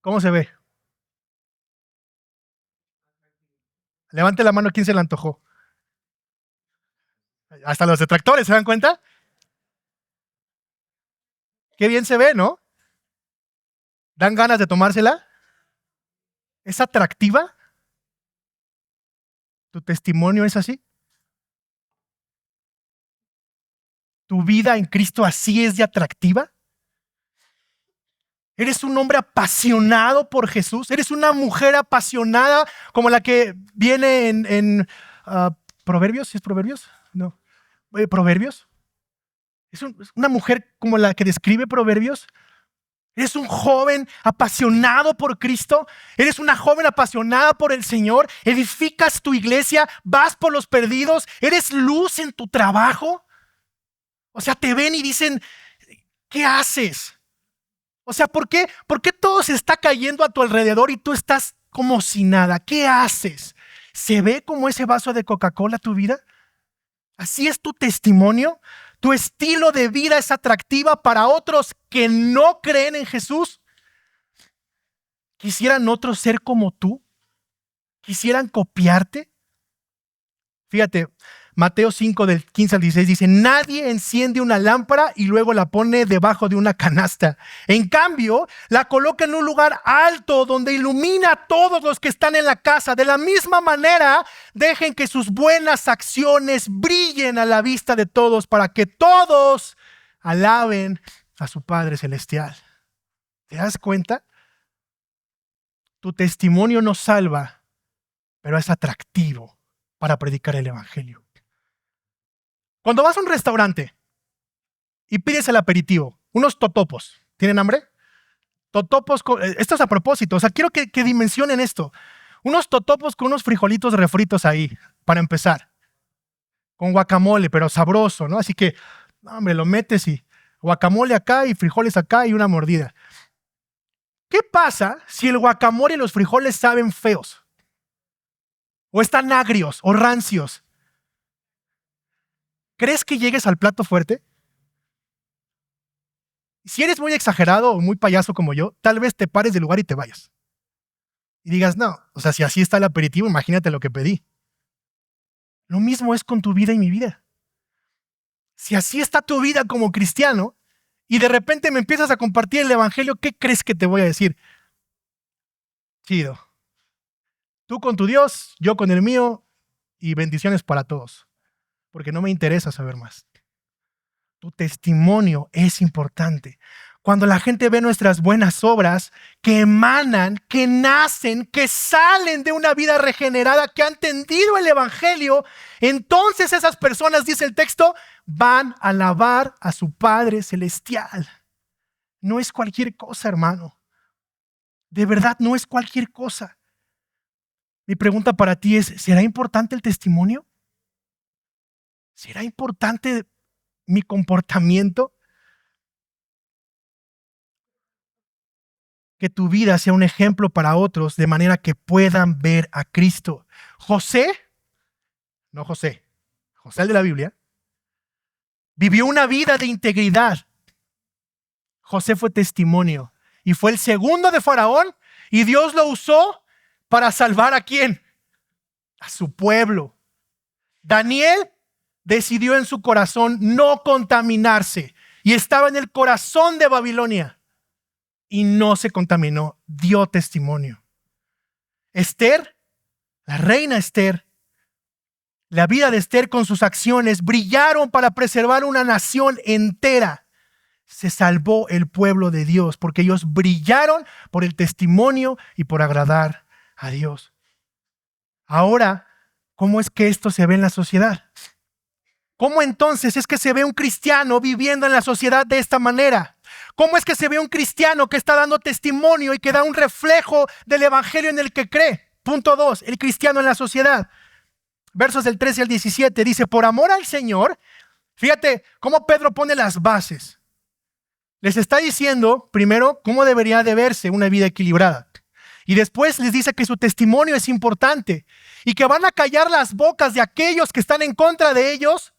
[SPEAKER 1] ¿Cómo se ve? Levante la mano, ¿quién se le antojó? Hasta los detractores, ¿se dan cuenta? Qué bien se ve, ¿no? ¿Dan ganas de tomársela? ¿Es atractiva? ¿Tu testimonio es así? ¿Tu vida en Cristo así es de atractiva? ¿Eres un hombre apasionado por Jesús? ¿Eres una mujer apasionada como la que viene en Proverbios? ¿Es Proverbios? No. ¿Proverbios? ¿Es una mujer como la que describe Proverbios? ¿Eres un joven apasionado por Cristo? ¿Eres una joven apasionada por el Señor? ¿Edificas tu iglesia? ¿Vas por los perdidos? ¿Eres luz en tu trabajo? O sea, te ven y dicen, ¿qué haces? O sea, ¿por qué todo se está cayendo a tu alrededor y tú estás como si nada? ¿Qué haces? ¿Se ve como ese vaso de Coca-Cola tu vida? ¿Así es tu testimonio? ¿Tu estilo de vida es atractiva para otros que no creen en Jesús? ¿Quisieran otros ser como tú? ¿Quisieran copiarte? Fíjate, Mateo 5 del 15 al 16 dice, nadie enciende una lámpara y luego la pone debajo de una canasta. En cambio, la coloca en un lugar alto donde ilumina a todos los que están en la casa. De la misma manera, dejen que sus buenas acciones brillen a la vista de todos para que todos alaben a su Padre Celestial. ¿Te das cuenta? Tu testimonio no salva, pero es atractivo para predicar el evangelio. Cuando vas a un restaurante y pides el aperitivo, unos totopos, ¿tienen hambre? Totopos, esto es a propósito, o sea, quiero que dimensionen esto. Unos totopos con unos frijolitos refritos ahí, para empezar. Con guacamole, pero sabroso, ¿no? Así que, hombre, lo metes y guacamole acá y frijoles acá y una mordida. ¿Qué pasa si el guacamole y los frijoles saben feos? O están agrios o rancios. ¿Crees que llegues al plato fuerte? Si eres muy exagerado o muy payaso como yo, tal vez te pares del lugar y te vayas. Y digas, no, o sea, si así está el aperitivo, imagínate lo que pedí. Lo mismo es con tu vida y mi vida. Si así está tu vida como cristiano y de repente me empiezas a compartir el evangelio, ¿qué crees que te voy a decir? Chido. Tú con tu Dios, yo con el mío y bendiciones para todos. Porque no me interesa saber más. Tu testimonio es importante. Cuando la gente ve nuestras buenas obras que emanan, que nacen, que salen de una vida regenerada, que han entendido el evangelio, entonces esas personas, dice el texto, van a alabar a su Padre Celestial. No es cualquier cosa, hermano. De verdad, no es cualquier cosa. Mi pregunta para ti es, ¿será importante el testimonio? ¿Será importante mi comportamiento? Que tu vida sea un ejemplo para otros de manera que puedan ver a Cristo. José el de la Biblia, vivió una vida de integridad. José fue testimonio y fue el segundo de Faraón y Dios lo usó para salvar ¿a quién? A su pueblo. Daniel decidió en su corazón no contaminarse y estaba en el corazón de Babilonia. Y no se contaminó, dio testimonio. Esther, la reina Esther, la vida de Esther con sus acciones brillaron para preservar una nación entera. Se salvó el pueblo de Dios porque ellos brillaron por el testimonio y por agradar a Dios. Ahora, ¿cómo es que esto se ve en la sociedad? ¿Cómo entonces es que se ve un cristiano viviendo en la sociedad de esta manera? ¿Cómo es que se ve un cristiano que está dando testimonio y que da un reflejo del evangelio en el que cree? Punto 2, el cristiano en la sociedad. Versos del 13 al 17 dice, por amor al Señor, fíjate cómo Pedro pone las bases. Les está diciendo, primero, cómo debería de verse una vida equilibrada. Y después les dice que su testimonio es importante y que van a callar las bocas de aquellos que están en contra de ellos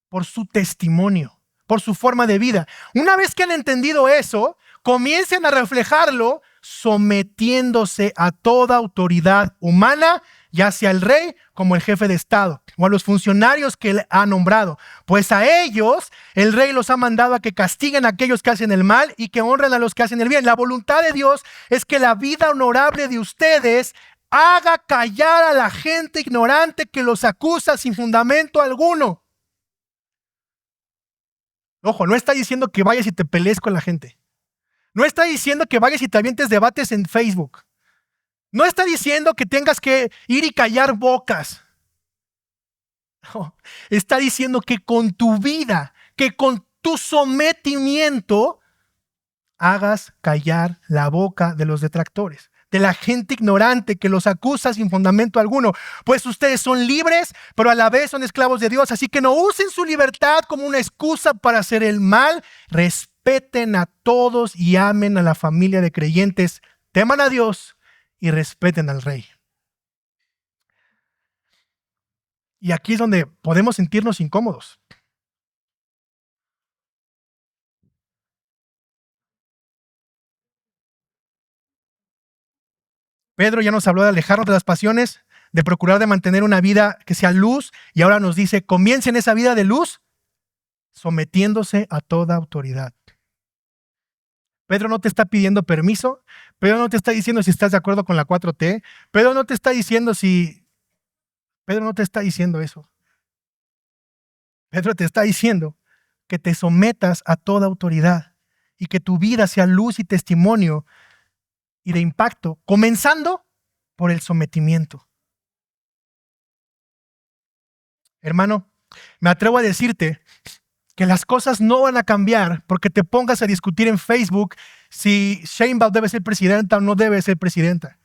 [SPEAKER 1] por su testimonio, por su forma de vida. Una vez que han entendido eso, comiencen a reflejarlo sometiéndose a toda autoridad humana, ya sea el rey como el jefe de Estado o a los funcionarios que él ha nombrado. Pues a ellos el rey los ha mandado a que castiguen a aquellos que hacen el mal y que honren a los que hacen el bien. La voluntad de Dios es que la vida honorable de ustedes haga callar a la gente ignorante que los acusa sin fundamento alguno. Ojo, no está diciendo que vayas y te pelees con la gente. No está diciendo que vayas y te avientes debates en Facebook. No está diciendo que tengas que ir y callar bocas. No, está diciendo que con tu vida, que con tu sometimiento, hagas callar la boca de los detractores, de la gente ignorante que los acusa sin fundamento alguno. Pues ustedes son libres, pero a la vez son esclavos de Dios. Así que no usen su libertad como una excusa para hacer el mal. Respeten a todos y amen a la familia de creyentes. Teman a Dios y respeten al rey. Y aquí es donde podemos sentirnos incómodos. Pedro ya nos habló de alejarnos de las pasiones, de procurar de mantener una vida que sea luz, y ahora nos dice, comiencen esa vida de luz sometiéndose a toda autoridad. Pedro no te está pidiendo permiso, Pedro no te está diciendo si estás de acuerdo con la 4T, Pedro no te está diciendo eso. Pedro te está diciendo que te sometas a toda autoridad y que tu vida sea luz y testimonio y de impacto, comenzando por el sometimiento. Hermano, me atrevo a decirte que las cosas no van a cambiar porque te pongas a discutir en Facebook si Sheinbaum debe ser presidenta o no debe ser presidenta.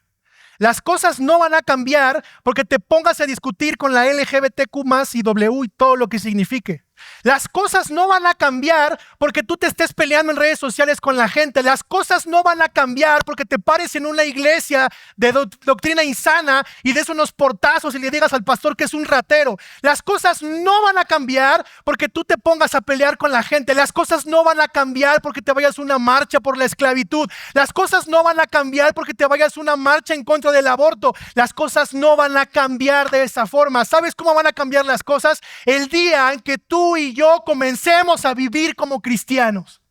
[SPEAKER 1] Las cosas no van a cambiar porque te pongas a discutir con la LGBTQ+ y W y todo lo que signifique. Las cosas no van a cambiar porque tú te estés peleando en redes sociales con la gente. Las cosas no van a cambiar porque te pares en una iglesia de doctrina insana y des unos portazos y le digas al pastor que es un ratero. Las cosas no van a cambiar porque tú te pongas a pelear con la gente. Las cosas no van a cambiar porque te vayas a una marcha por la esclavitud. Las cosas no van a cambiar porque te vayas a una marcha en contra del aborto. Las cosas no van a cambiar de esa forma. ¿Sabes cómo van a cambiar las cosas? El día en que tú y yo comencemos a vivir como cristianos.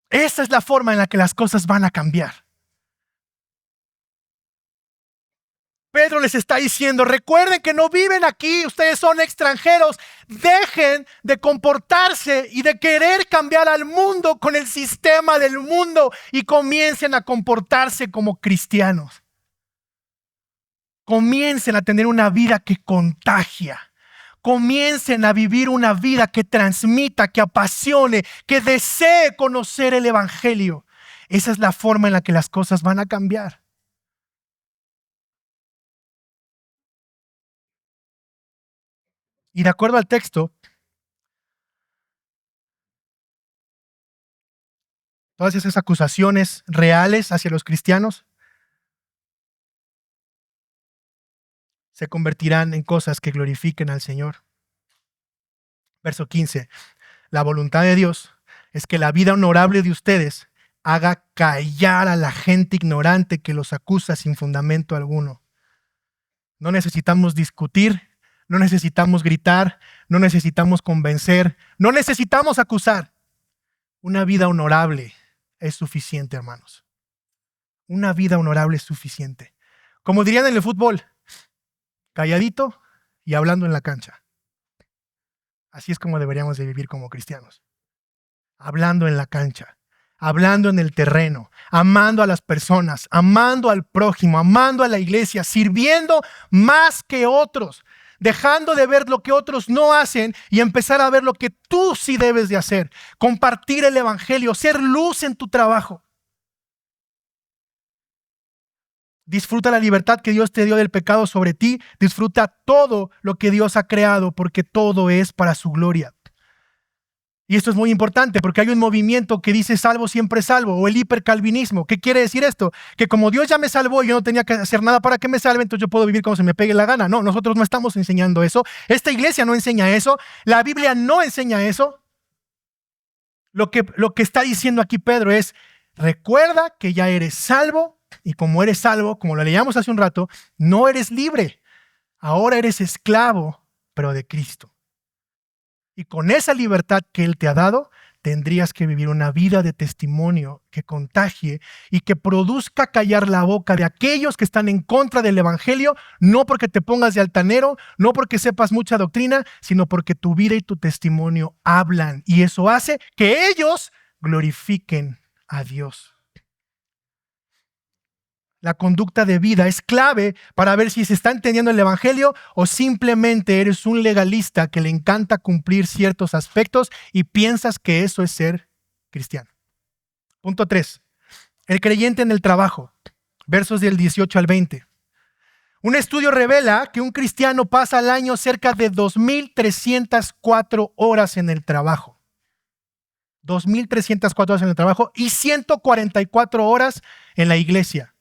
[SPEAKER 1] Esa es la forma en la que las cosas van a cambiar. Pedro les está diciendo, recuerden que no viven aquí, ustedes son extranjeros. Dejen de comportarse y de querer cambiar al mundo con el sistema del mundo y comiencen a comportarse como cristianos. Comiencen a tener una vida que contagia. Comiencen a vivir una vida que transmita, que apasione, que desee conocer el evangelio. Esa es la forma en la que las cosas van a cambiar. Y de acuerdo al texto, todas esas acusaciones reales hacia los cristianos se convertirán en cosas que glorifiquen al Señor. Verso 15. La voluntad de Dios es que la vida honorable de ustedes haga callar a la gente ignorante que los acusa sin fundamento alguno. No necesitamos discutir, no necesitamos gritar, no necesitamos convencer, no necesitamos acusar. Una vida honorable es suficiente, hermanos. Una vida honorable es suficiente. Como dirían en el fútbol, calladito y hablando en la cancha. Así es como deberíamos de vivir como cristianos. Hablando en la cancha, hablando en el terreno, amando a las personas, amando al prójimo, amando a la iglesia, sirviendo más que otros, dejando de ver lo que otros no hacen y empezar a ver lo que tú sí debes de hacer. Compartir el evangelio, ser luz en tu trabajo. Disfruta la libertad que Dios te dio del pecado sobre ti. Disfruta todo lo que Dios ha creado porque todo es para su gloria. Y esto es muy importante porque hay un movimiento que dice salvo siempre salvo, o el hipercalvinismo. ¿Qué quiere decir esto? Que como Dios ya me salvó y yo no tenía que hacer nada para que me salve, entonces yo puedo vivir como se me pegue la gana. No, nosotros no estamos enseñando eso. Esta iglesia no enseña eso. La Biblia no enseña eso. Lo que está diciendo aquí Pedro es, recuerda que ya eres salvo, y como eres salvo, como lo leíamos hace un rato, no eres libre. Ahora eres esclavo, pero de Cristo. Y con esa libertad que Él te ha dado, tendrías que vivir una vida de testimonio que contagie y que produzca callar la boca de aquellos que están en contra del Evangelio, no porque te pongas de altanero, no porque sepas mucha doctrina, sino porque tu vida y tu testimonio hablan. Y eso hace que ellos glorifiquen a Dios. La conducta de vida es clave para ver si se está entendiendo el Evangelio o simplemente eres un legalista que le encanta cumplir ciertos aspectos y piensas que eso es ser cristiano. Punto 3. El creyente en el trabajo. Versos del 18 al 20. Un estudio revela que un cristiano pasa al año cerca de 2.304 horas en el trabajo. 2.304 horas en el trabajo y 144 horas en la iglesia.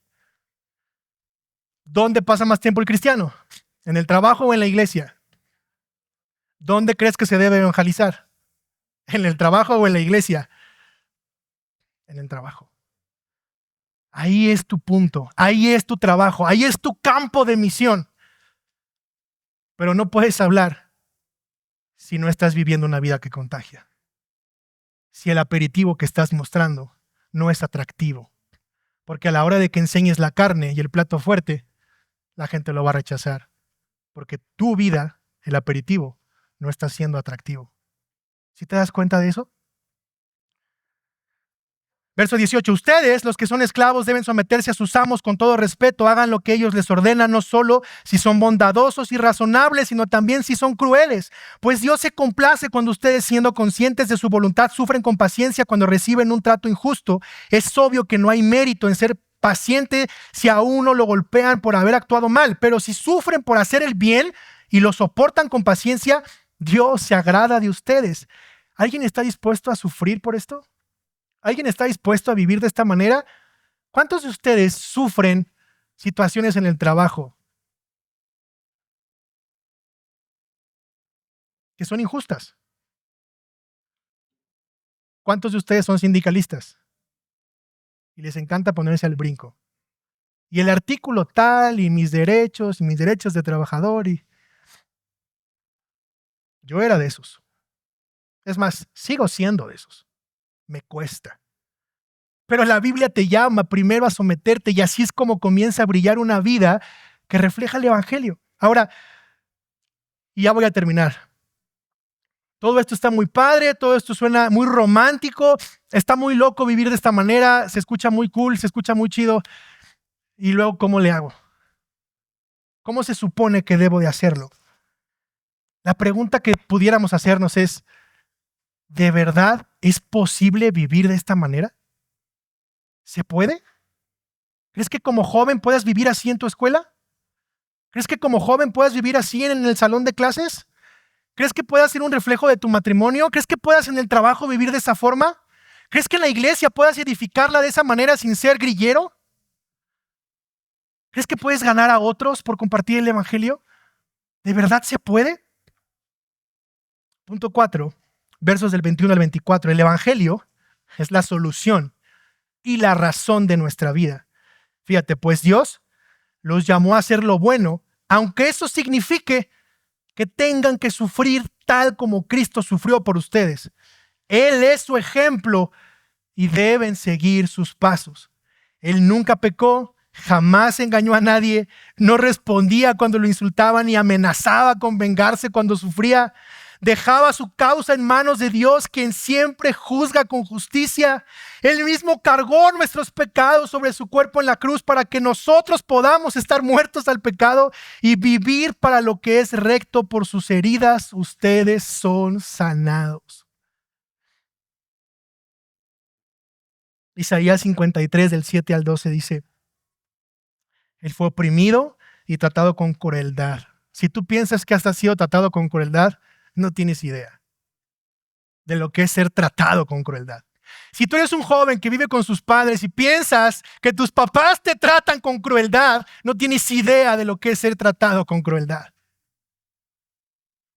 [SPEAKER 1] ¿Dónde pasa más tiempo el cristiano? ¿En el trabajo o en la iglesia? ¿Dónde crees que se debe evangelizar? ¿En el trabajo o en la iglesia? En el trabajo. Ahí es tu punto, ahí es tu trabajo, ahí es tu campo de misión. Pero no puedes hablar si no estás viviendo una vida que contagia. Si el aperitivo que estás mostrando no es atractivo. Porque a la hora de que enseñes la carne y el plato fuerte, la gente lo va a rechazar. Porque tu vida, el aperitivo, no está siendo atractivo. ¿Sí te das cuenta de eso? Verso 18. Ustedes, los que son esclavos, deben someterse a sus amos con todo respeto. Hagan lo que ellos les ordenan, no solo si son bondadosos y razonables, sino también si son crueles. Pues Dios se complace cuando ustedes, siendo conscientes de su voluntad, sufren con paciencia cuando reciben un trato injusto. Es obvio que no hay mérito en ser paciente si a uno lo golpean por haber actuado mal, pero si sufren por hacer el bien y lo soportan con paciencia, Dios se agrada de ustedes. ¿Alguien está dispuesto a sufrir por esto? ¿Alguien está dispuesto a vivir de esta manera? ¿Cuántos de ustedes sufren situaciones en el trabajo que son injustas? ¿Cuántos de ustedes son sindicalistas y les encanta ponerse al brinco? Y el artículo tal, y mis derechos de trabajador. Y yo era de esos. Es más, sigo siendo de esos. Me cuesta. Pero la Biblia te llama primero a someterte y así es como comienza a brillar una vida que refleja el Evangelio. Ahora, y ya voy a terminar. Todo esto está muy padre, todo esto suena muy romántico, está muy loco vivir de esta manera, se escucha muy cool, se escucha muy chido. Y luego, ¿cómo le hago? ¿Cómo se supone que debo de hacerlo? La pregunta que pudiéramos hacernos es, ¿de verdad es posible vivir de esta manera? ¿Se puede? ¿Crees que como joven puedas vivir así en tu escuela? ¿Crees que como joven puedas vivir así en el salón de clases? ¿Crees que puedas ser un reflejo de tu matrimonio? ¿Crees que puedas en el trabajo vivir de esa forma? ¿Crees que en la iglesia puedas edificarla de esa manera sin ser grillero? ¿Crees que puedes ganar a otros por compartir el evangelio? ¿De verdad se puede? Punto 4, versos del 21 al 24. El evangelio es la solución y la razón de nuestra vida. Fíjate, pues Dios los llamó a hacer lo bueno, aunque eso signifique que tengan que sufrir tal como Cristo sufrió por ustedes. Él es su ejemplo y deben seguir sus pasos. Él nunca pecó, jamás engañó a nadie, no respondía cuando lo insultaban y amenazaba con vengarse cuando sufría. Dejaba su causa en manos de Dios, quien siempre juzga con justicia. Él mismo cargó nuestros pecados sobre su cuerpo en la cruz para que nosotros podamos estar muertos al pecado y vivir para lo que es recto. Por sus heridas ustedes son sanados. Isaías 53 del 7 al 12 dice, Él fue oprimido y tratado con crueldad. Si tú piensas que hasta ha sido tratado con crueldad, no tienes idea. de lo que es ser tratado con crueldad. Si tú eres un joven que vive con sus padres y piensas que tus papás te tratan con crueldad, no tienes idea de lo que es ser tratado con crueldad.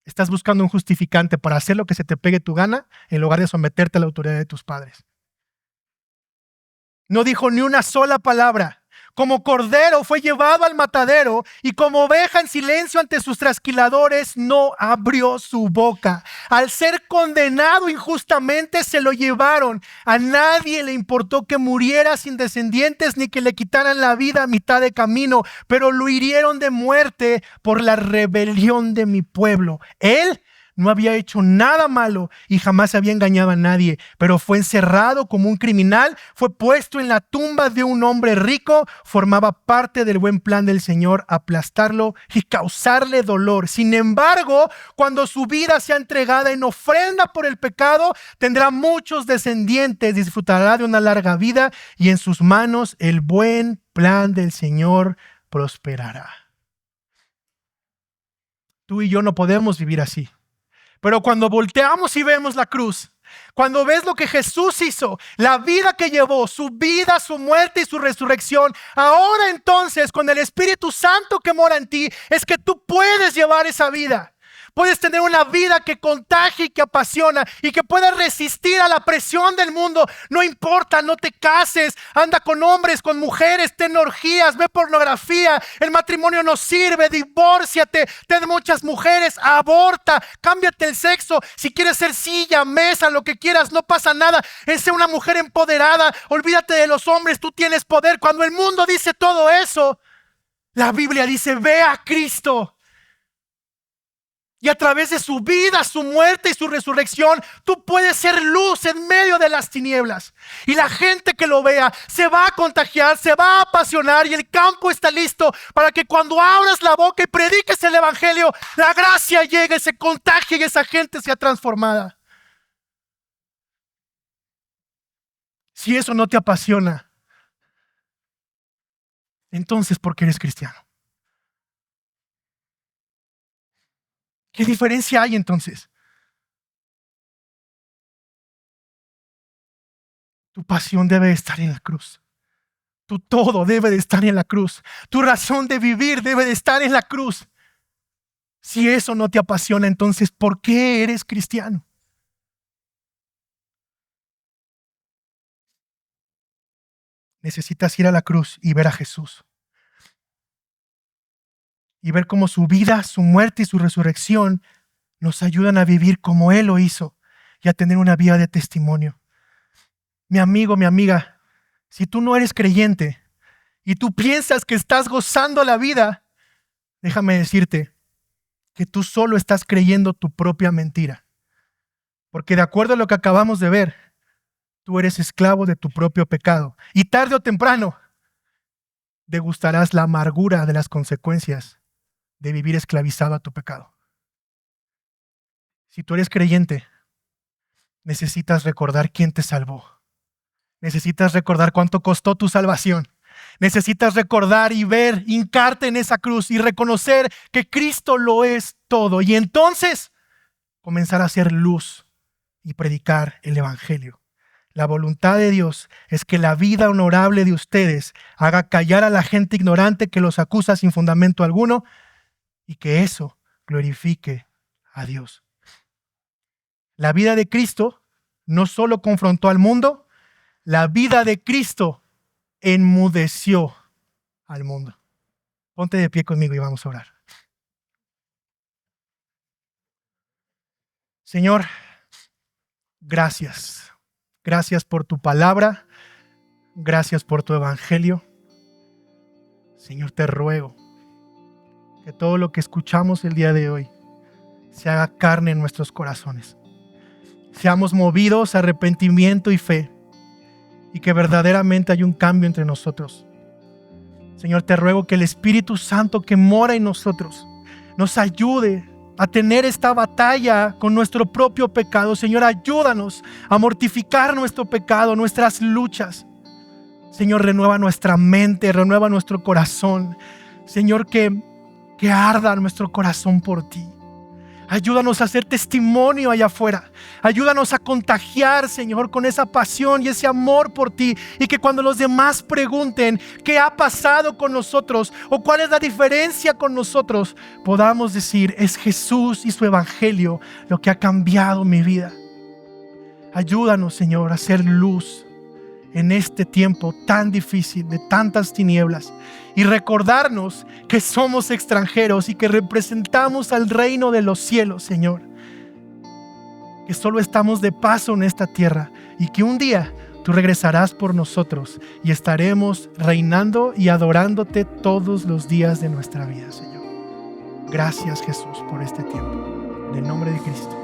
[SPEAKER 1] Estás buscando un justificante para hacer lo que se te pegue tu gana en lugar de someterte a la autoridad de tus padres. No dijo ni una sola palabra. Como cordero fue llevado al matadero y como oveja en silencio ante sus trasquiladores no abrió su boca. Al ser condenado injustamente se lo llevaron. A nadie le importó que muriera sin descendientes ni que le quitaran la vida a mitad de camino, pero lo hirieron de muerte por la rebelión de mi pueblo. Él no había hecho nada malo y jamás había engañado a nadie, pero fue encerrado como un criminal, fue puesto en la tumba de un hombre rico, formaba parte del buen plan del Señor, aplastarlo y causarle dolor. Sin embargo, cuando su vida sea entregada en ofrenda por el pecado, tendrá muchos descendientes, disfrutará de una larga vida y en sus manos el buen plan del Señor prosperará. Tú y yo no podemos vivir así. Pero cuando volteamos y vemos la cruz, cuando ves lo que Jesús hizo, la vida que llevó, su vida, su muerte y su resurrección, ahora entonces con el Espíritu Santo que mora en ti, es que tú puedes llevar esa vida. Puedes tener una vida que contagie y que apasiona y que pueda resistir a la presión del mundo. No importa, no te cases, anda con hombres, con mujeres, ten orgías, ve pornografía, el matrimonio no sirve, divórciate, ten muchas mujeres, aborta, cámbiate el sexo. Si quieres ser silla, mesa, lo que quieras, no pasa nada. Sé una mujer empoderada, olvídate de los hombres, tú tienes poder. Cuando el mundo dice todo eso, la Biblia dice, ve a Cristo. Y a través de su vida, su muerte y su resurrección, tú puedes ser luz en medio de las tinieblas. Y la gente que lo vea se va a contagiar, se va a apasionar y el campo está listo para que cuando abras la boca y prediques el evangelio, la gracia llegue, se contagie y esa gente sea transformada. Si eso no te apasiona, entonces ¿por qué eres cristiano? ¿Qué diferencia hay entonces? Tu pasión debe estar en la cruz. Tu todo debe de estar en la cruz. Tu razón de vivir debe de estar en la cruz. Si eso no te apasiona, entonces ¿por qué eres cristiano? Necesitas ir a la cruz y ver a Jesús. Y ver cómo su vida, su muerte y su resurrección nos ayudan a vivir como Él lo hizo y a tener una vida de testimonio. Mi amigo, mi amiga, si tú no eres creyente y tú piensas que estás gozando la vida, déjame decirte que tú solo estás creyendo tu propia mentira. Porque de acuerdo a lo que acabamos de ver, tú eres esclavo de tu propio pecado. Y tarde o temprano, degustarás la amargura de las consecuencias de vivir esclavizado a tu pecado. Si tú eres creyente, necesitas recordar quién te salvó. Necesitas recordar cuánto costó tu salvación. Necesitas recordar y ver, hincarte en esa cruz y reconocer que Cristo lo es todo. Y entonces comenzar a hacer luz y predicar el evangelio. La voluntad de Dios es que la vida honorable de ustedes haga callar a la gente ignorante que los acusa sin fundamento alguno y que eso glorifique a Dios. La vida de Cristo no solo confrontó al mundo, la vida de Cristo enmudeció al mundo. Ponte de pie conmigo y vamos a orar. Señor, gracias. Gracias por tu palabra. Gracias por tu evangelio. Señor, te ruego que todo lo que escuchamos el día de hoy se haga carne en nuestros corazones. Seamos movidos a arrepentimiento y fe y que verdaderamente hay un cambio entre nosotros. Señor, te ruego que el Espíritu Santo que mora en nosotros nos ayude a tener esta batalla con nuestro propio pecado. Señor, ayúdanos a mortificar nuestro pecado, nuestras luchas. Señor, renueva nuestra mente, renueva nuestro corazón. Señor, que arda nuestro corazón por ti. Ayúdanos a hacer testimonio allá afuera. Ayúdanos a contagiar, Señor, con esa pasión y ese amor por ti. Y que cuando los demás pregunten qué ha pasado con nosotros o cuál es la diferencia con nosotros, podamos decir, es Jesús y su evangelio lo que ha cambiado mi vida. Ayúdanos, Señor, a hacer luz en este tiempo tan difícil, de tantas tinieblas, y recordarnos que somos extranjeros y que representamos al reino de los cielos, Señor, que solo estamos de paso en esta tierra y que un día tú regresarás por nosotros y estaremos reinando y adorándote todos los días de nuestra vida, Señor. Gracias, Jesús, por este tiempo. En el nombre de Cristo.